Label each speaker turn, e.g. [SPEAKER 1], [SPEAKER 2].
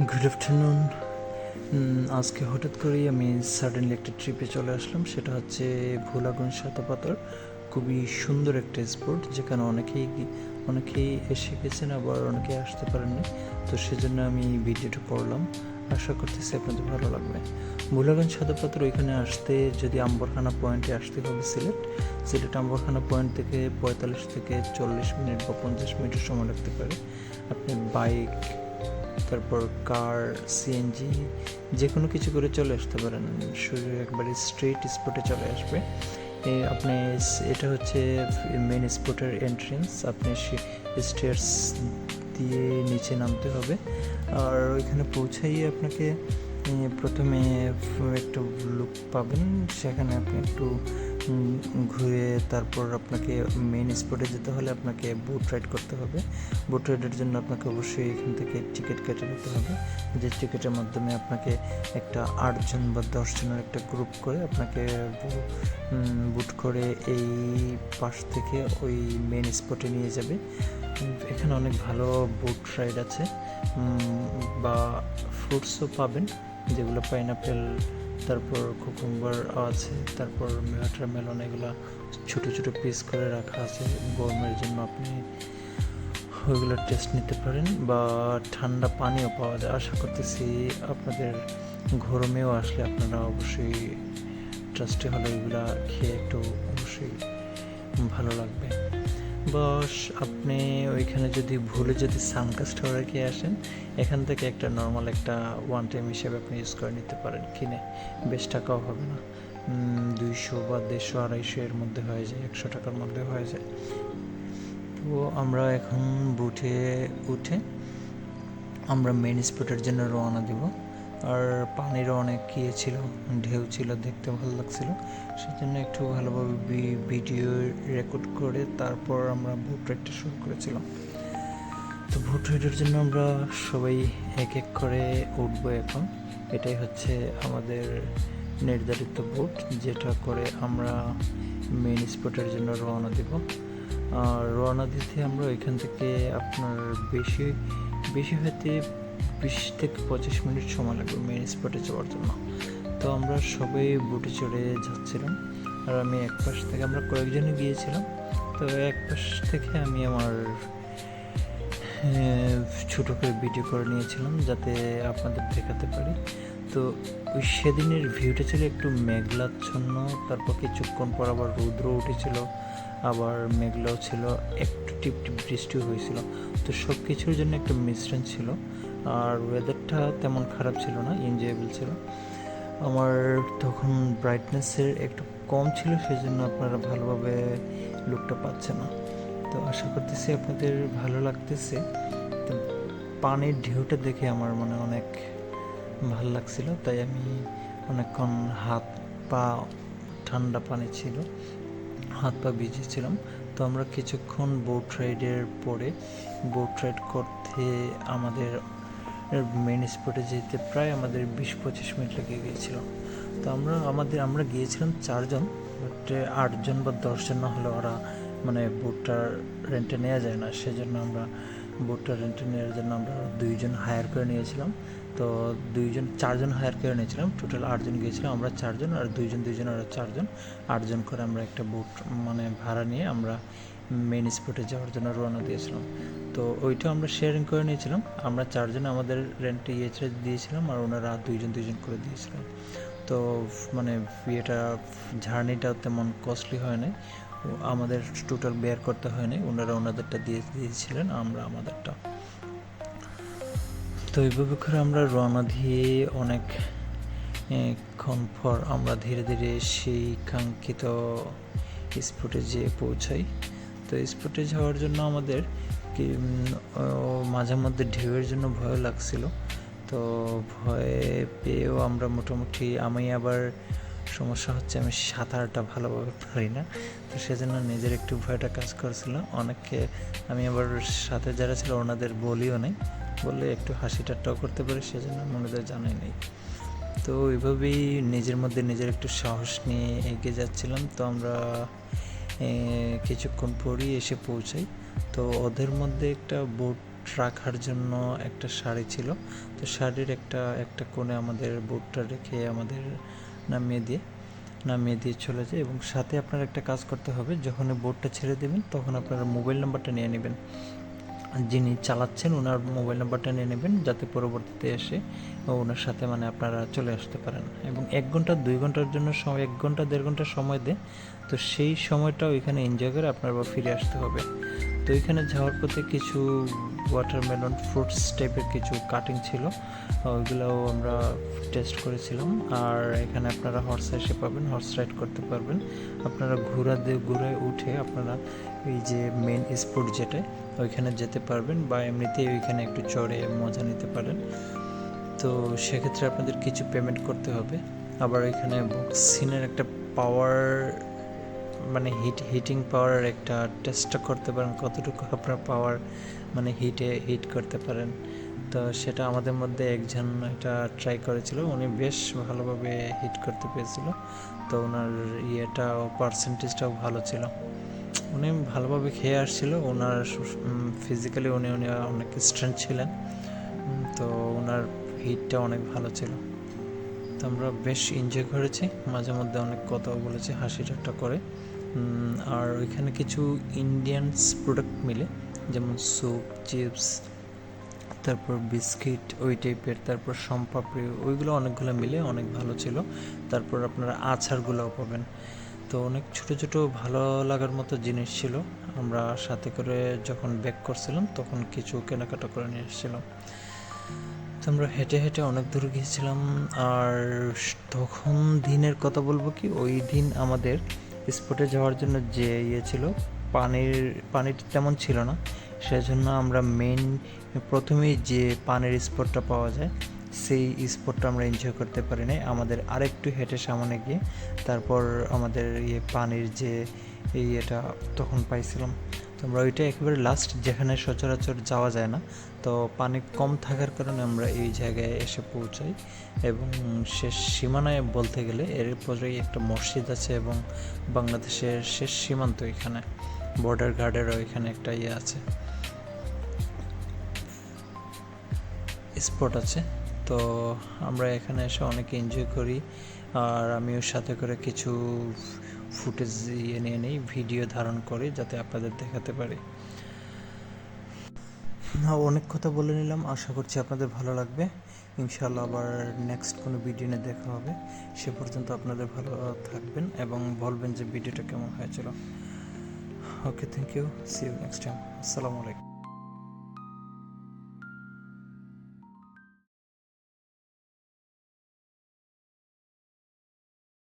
[SPEAKER 1] Good afternoon. আজকে হঠাৎ করেই আমি সাডেনলি একটা ট্রিপে চলে আসলাম। সেটা হচ্ছে ভোলাগঞ্জ সাতপাথর। খুবই সুন্দর একটা স্পট, যেখানে অনেকেই এসে গেছেন, আবার অনেকেই আসতে পারেননি। তো সেজন্য আমি ভিডিওটা করলাম। আশা করতেছি আপনাদের ভালো লাগবে। ভোলাগঞ্জ সাতপাথর ওইখানে আসতে যদি আম্বরখানা পয়েন্টে আসতে হবে সিলেট আম্বরখানা পয়েন্ট থেকে 45 থেকে 40 মিনিট বা 50 মিনিটের সময় লাগতে পারে। আপনি বাইক, তারপর কার, সিএনজি, যে কোনো কিছু করে চলে আসতে পারেন। সোজা একবারে স্ট্রেট স্পটে চলে আসবে। আপনি এটা হচ্ছে মেন স্পটের এন্ট্রেন্স। আপনি স্টেয়ার্স দিয়ে নিচে নামতে হবে। আর ওইখানে পৌঁছাই আপনাকে প্রথমে একটু লুক পাবেন, সেখানে আপনি একটু ঘুরে তারপর আপনাকে মেন স্পটে যেতে হলে আপনাকে বোট রাইড করতে হবে। বোট রাইডের জন্য আপনাকে অবশ্যই এখান থেকে টিকিট কেটে নিতে হবে, যে টিকিটের মাধ্যমে আপনাকে একটা 8জন বা 10জনের একটা গ্রুপ করে আপনাকে বুট করে এই পাশ থেকে ওই মেন স্পটে নিয়ে যাবে। এখানে অনেক ভালো বোট রাইড আছে, বা ফ্রুটসও পাবেন, যেগুলো পাইনাপেল, তারপর কুকুম্বার আছে, তারপর ওয়াটারমেলন, এগুলো ছোটো ছোটো পিস করে রাখা আছে গরমের জন্য। আপনি ওইগুলো টেস্ট নিতে পারেন, বা ঠান্ডা পানিও পাওয়া যায়। আশা করতেছি আপনাদের গরমেও আসলে আপনারা অবশ্যই ট্রাস্টে হলে এগুলো খেয়ে একটু অবশ্যই ভালো লাগবে। বস, আপনি ওইখানে যদি সানকাস্ট টাওয়ারে গিয়ে আসেন, এখান থেকে একটা নর্মাল একটা ওয়ান টাইম হিসেবে আপনি ইউজ করে নিতে পারেন কিনে। বেশ টাকাও হবে না, 200 বা 150 250 এর মধ্যে হয়ে যায়, 100 টাকার মধ্যে হয়ে যায়। তো আমরা এখন বুটে উঠে আমরা মেন স্পটের জন্য রওনা দেব। আর পানিরও অনেক ছিল, ঢেউ ছিল, দেখতে ভালো লাগছিল। সেজন্য একটু ভালোভাবে ভিডিও রেকর্ড করে তারপর আমরা বোট রাইডটা শুরু করেছিলাম। তো বোট রাইডের জন্য আমরা সবাই এক এক করে উঠবো এখন। এটাই হচ্ছে আমাদের নির্ধারিত বোট, যেটা করে আমরা মেন স্পটের জন্য রওনা দেব। আর রওনা দিতে আমরা এখান থেকে আপনার বেশি বেশি হতে 20 থেকে 25 মিনিট সময় লাগবে মেন স্পটে যাওয়ার জন্য। তো আমরা সবাই বুটে চড়ে যাচ্ছিলাম। আর আমি এক পাশ থেকে, আমরা কয়েকজনে গিয়েছিলাম, তো এক পাশ থেকে আমি আমার ছোটো করে ভিডিও করে নিয়েছিলাম যাতে আপনাদের দেখাতে পারি। তো ওই সেদিনের ভিউটা ছিল একটু মেঘলাচ্ছন্ন, তারপর কিছুক্ষণ পর আবার রৌদ্র উঠেছিল, আবার মেঘলাও ছিল, একটু টিপ টিপ বৃষ্টিও হয়েছিল। তো সব কিছুর জন্য একটা মিশ্রণ ছিল। আর ওয়েদারটা তেমন খারাপ ছিল না, এনজয়েবল ছিল। আমার তখন ব্রাইটনেসের একটু কম ছিল, সেই জন্য আপনারা ভালোভাবে লুকটা পাচ্ছে না। তো আশা করতেছি আপনাদের ভালো লাগতেছে। তো পানির ঢেউটা দেখে আমার অনেক ভালো লাগছিল, তাই আমি অনেকক্ষণ হাত পা, ঠান্ডা পানি ছিল, হাত পা ভিজেছিলাম। তো আমরা কিছুক্ষণ বোট রাইডের পরে বোট রাইড করতে আমাদের মেন স্পটে যেতে প্রায় আমাদের 20-25 মিনিট লেগে গিয়েছিল। তো আমরা গিয়েছিলাম 4জন, বাট 8জন বা 10জন না হলে ওরা বোটটা রেন্টে নেওয়া যায় না। সেজন্য আমরা বোটটা রেন্টে নেওয়ার জন্য আমরা 2জন হায়ার করে নিয়েছিলাম। তো 4জন হায়ার করে নিয়েছিলাম, টোটাল 8জন গিয়েছিলাম। আমরা 4জন আর 2জন আর 4জন, 8জন করে আমরা একটা বোট ভাড়া নিয়ে আমরা মেন স্পটে যাওয়ার জন্য রওনা দিয়েছিলাম। তো ওইটা আমরা শেয়ারিং করে নিয়েছিলাম। আমরা 4জন আমাদের রেন্টে দিয়েছিলাম, আর ওনারা 2জন করে দিয়েছিলাম। তো এটা জার্নিটা তেমন কস্টলি হয় নাই, আমাদের টোটাল বেয়ার করতে হয় নাই। ওনারা ওনাদেরটা দিয়েছিলেন, আমরা আমাদেরটা। তো এইভাবে করে আমরা রওনা দিয়ে অনেকক্ষণ পর আমরা ধীরে ধীরে সেই কাঙ্ক্ষিত স্পটে যেয়ে পৌঁছাই। তো স্পটে যাওয়ার জন্য আমাদের মাঝে মধ্যে ঢেউয়ের জন্য ভয় লাগছিল। তো ভয় পেয়েও আমরা মোটামুটি, আমি আবার সমস্যা হচ্ছে আমি সাঁতারটা ভালোভাবে পারি না, তো সেজন্য নিজের একটু ভয়টা কাজ করছিল। অনেককে আমি আবার সাথে যারা ছিল ওনাদের বলিও নাই, বললে একটু হাসি ঠাট্টাও করতে পারে, সেজন্য আমি ওনাদের জানাই নাই। তো ওইভাবেই নিজের মধ্যে নিজের একটু সাহস নিয়ে এগিয়ে যাচ্ছিলাম। তো আমরা কিছুক্ষণ পরই এসে পৌঁছাই। তো ওদের মধ্যে একটা বোট রাখার জন্য একটা শাড়ি ছিল, তো শাড়ির একটা কোণে আমাদের বোটটা রেখে আমাদের নামিয়ে দিয়ে চলে যায়। এবং সাথে আপনার একটা কাজ করতে হবে, যখন বোটটা ছেড়ে দেবেন তখন আপনার মোবাইল নাম্বারটা নিয়ে নেবেন, যিনি চালাচ্ছেন ওনার মোবাইল নাম্বারটা নিয়ে নেবেন, যাতে পরবর্তীতে এসে ওনার সাথে মানে আপনারা চলে আসতে পারেন। এবং 1 ঘন্টা 2 ঘন্টার জন্য সময়, 1 ঘন্টা 1.5 ঘন্টা সময় দেয়, তো সেই সময়টা ওইখানে এনজয় করে আপনার আবার ফিরে আসতে হবে। তো ওইখানে যাওয়ার পথে কিছু ওয়াটারমেলন ফ্রুটস টাইপের কিছু কাটিং ছিল, ওইগুলোও আমরা টেস্ট করেছিলাম। আর এখানে আপনারা হর্স এসে পাবেন, হর্স রাইড করতে পারবেন। আপনারা ঘোড়ায় উঠে আপনারা এই যে মেন স্পট যেটা ওইখানে যেতে পারবেন, বা এমনিতেই ওইখানে একটু চড়ে মজা নিতে পারেন। তো সেক্ষেত্রে আপনাদের কিছু পেমেন্ট করতে হবে। আবার ওইখানে বক্সিনের একটা পাওয়ার মানে হিটিং পাওয়ার একটা টেস্টটা করতে পারেন, কতটুকু আপনার পাওয়ার মানে হিট করতে পারেন। তো সেটা আমাদের মধ্যে একজন এটা ট্রাই করেছিল, উনি বেশ ভালোভাবে হিট করতে পেরেছিল। তো ওনার পার্সেন্টেজটাও ভালো ছিল, উনি ভালোভাবে খেয়ে আসছিল। ওনার ফিজিক্যালি উনি অনেক স্ট্রেংথ ছিলেন, তো ওনার হিটটা অনেক ভালো ছিল। তো আমরা বেশ এনজয় করেছি, মাঝে মধ্যে অনেক কথাও বলেছি, হাসি ঠাট্টা করে। আর ওইখানে কিছু ইন্ডিয়ানস প্রোডাক্ট মিলে, যেমন স্যুপ, চিপস, তারপর বিস্কিট ওই টাইপের, তারপর সম্পাপড়ি, ওইগুলো অনেকগুলো মিলে অনেক ভালো ছিল। তারপর আপনারা আচারগুলোও পাবেন। তো অনেক ছোট ছোট ভালো লাগার মতো জিনিস ছিল। আমরা সাথে করে যখন ব্যাক করছিলাম তখন কিছু কেনাকাটা করে নিয়ে এসেছিলাম। তো আমরা হেঁটে হেঁটে অনেক দূর গিয়েছিলাম। আর তখন দিনের কথা বলবো কি, ওই দিন আমাদের স্পটে যাওয়ার জন্য যে ছিল, পানির তেমন ছিল না, সেজন্য আমরা প্রথমেই যে পানির স্পটটা পাওয়া যায় সেই স্পটটা আমরা এনজয় করতে পারি নাই। আমাদের আরেকটু হেঁটে সামনে গিয়ে তারপর আমাদের পানির যে এটা তখন পাইছিলাম। তো আমরা ওইটা একেবারে লাস্ট, যেখানে সচরাচর যাওয়া যায় না, তো পানি কম থাকার কারণে আমরা এই জায়গায় এসে পৌঁছাই। এবং শেষ সীমানায় বলতে গেলে এর পরেই একটা মসজিদ আছে, এবং বাংলাদেশের শেষ সীমান্ত এখানে, বর্ডার গার্ডেরও এখানে একটা আছে, স্পট আছে। তো আমরা এখানে এসে অনেক এনজয় করি। আর আমিও সাথে করে কিছু ফুটেজ নিয়ে নিই, ভিডিও ধারণ করি, যাতে আপনাদের দেখাতে পারি। অনেক কথা বলে নিলাম, আশা করছি আপনাদের ভালো লাগবে। ইনশাআল্লাহ আবার নেক্সট কোনো ভিডিও নিয়ে দেখা হবে। সে পর্যন্ত আপনাদের ভালো থাকবেন এবং বলবেন যে ভিডিওটা কেমন হয়েছিল। Okay, thank you, see you next time. আসসালামু আলাইকুম।